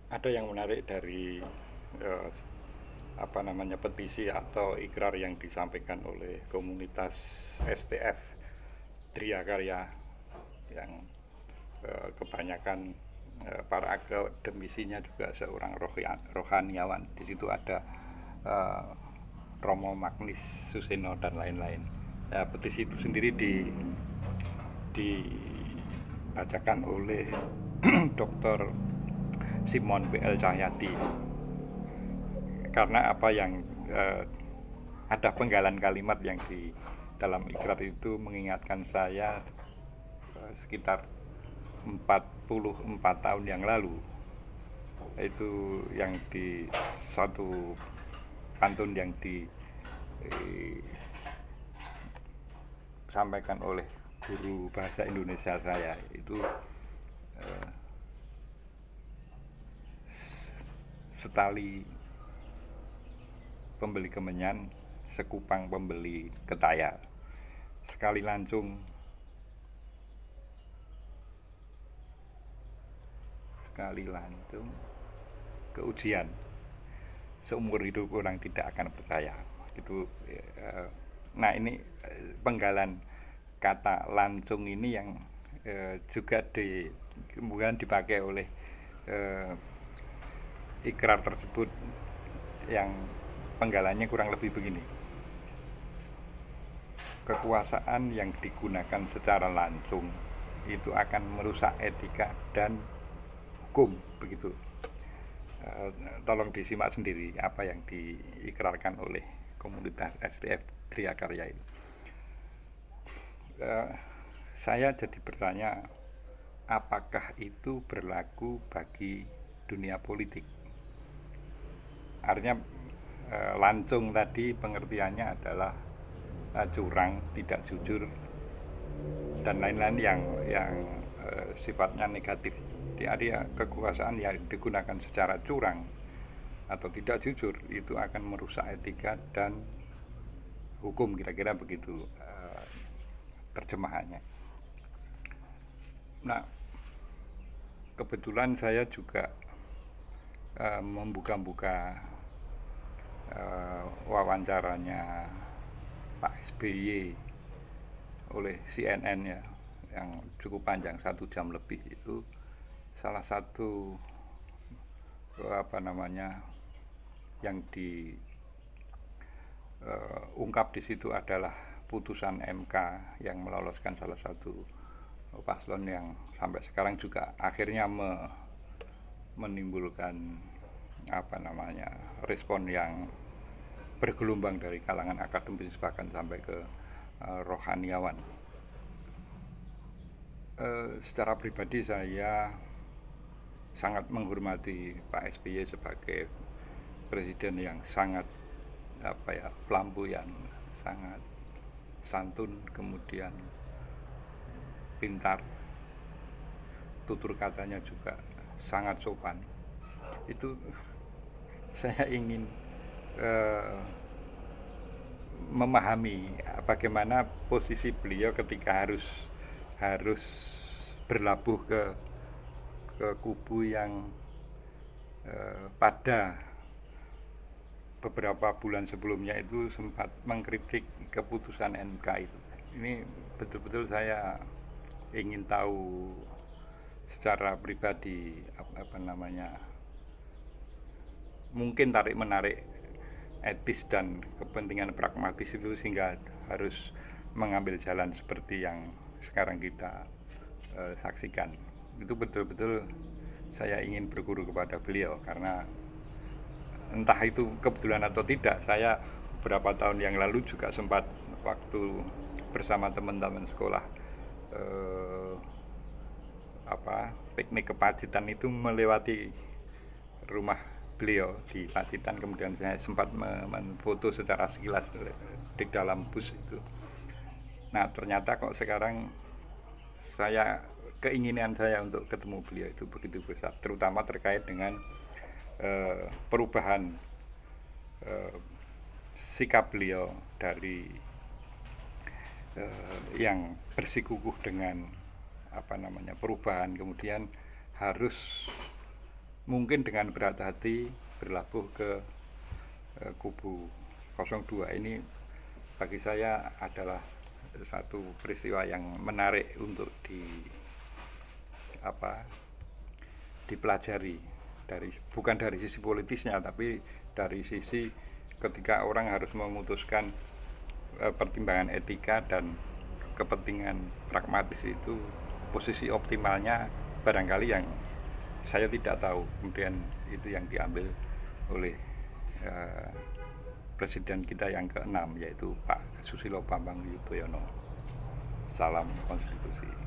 Ada yang menarik dari eh, petisi atau ikrar yang disampaikan oleh komunitas STF Triakarya yang kebanyakan para akademisinya juga seorang rohaniawan. Di situ ada eh, Romo Magnis Suseno dan lain-lain. Petisi itu sendiri dibacakan oleh Dr. Simon B.L. Cahyati, karena apa yang ada penggalan kalimat yang di dalam ikrar itu mengingatkan saya sekitar 44 tahun yang lalu, itu yang di satu pantun yang disampaikan oleh guru bahasa Indonesia saya itu, setali pembeli kemenyan, sekupang pembeli ketaya, sekali lancung, keujian, seumur hidup orang tidak akan percaya. Itu nah ini penggalan kata lancung ini yang juga kemudian dipakai oleh ikrar tersebut, yang penggalannya kurang lebih begini: kekuasaan yang digunakan secara langsung itu akan merusak etika dan hukum, begitu. Tolong disimak sendiri apa yang diikrarkan oleh komunitas STF Triakarya ini. Saya jadi bertanya, apakah itu berlaku bagi dunia politik? Artinya lancung tadi pengertiannya adalah curang, tidak jujur, dan lain-lain yang sifatnya negatif. Dia kekuasaan yang digunakan secara curang atau tidak jujur itu akan merusak etika dan hukum, kira-kira begitu terjemahannya. Nah, kebetulan saya juga membuka-buka wawancaranya Pak SBY oleh CNN ya, yang cukup panjang, 1 jam lebih. Itu salah satu yang diungkap di situ adalah putusan MK yang meloloskan salah satu paslon yang sampai sekarang juga akhirnya menimbulkan respon yang bergelombang dari kalangan akademis, bahkan sampai ke rohaniawan. Secara pribadi saya sangat menghormati Pak SBY sebagai presiden yang sangat flamboyan, sangat santun, kemudian pintar, tutur katanya juga sangat sopan. Itu saya ingin memahami bagaimana posisi beliau ketika harus berlabuh ke kubu yang pada beberapa bulan sebelumnya itu sempat mengkritik keputusan MK itu. Ini betul-betul saya ingin tahu secara pribadi mungkin tarik menarik etis dan kepentingan pragmatis itu sehingga harus mengambil jalan seperti yang sekarang kita saksikan. Itu betul-betul saya ingin berguru kepada beliau, karena entah itu kebetulan atau tidak, saya beberapa tahun yang lalu juga sempat waktu bersama teman-teman sekolah piknik ke Pacitan itu melewati rumah beliau di Pacitan, kemudian saya sempat memfoto secara sekilas di dalam bus itu. Nah, ternyata kok sekarang keinginan saya untuk ketemu beliau itu begitu besar, terutama terkait dengan perubahan sikap beliau dari yang bersikukuh dengan perubahan, kemudian harus mungkin dengan berat hati berlabuh ke kubu 02 ini bagi saya adalah satu peristiwa yang menarik untuk dipelajari bukan dari sisi politisnya, tapi dari sisi ketika orang harus memutuskan pertimbangan etika dan kepentingan pragmatis itu, posisi optimalnya barangkali yang saya tidak tahu, kemudian itu yang diambil oleh presiden kita yang ke-6, yaitu Pak Susilo Bambang Yudhoyono. Salam konstitusi.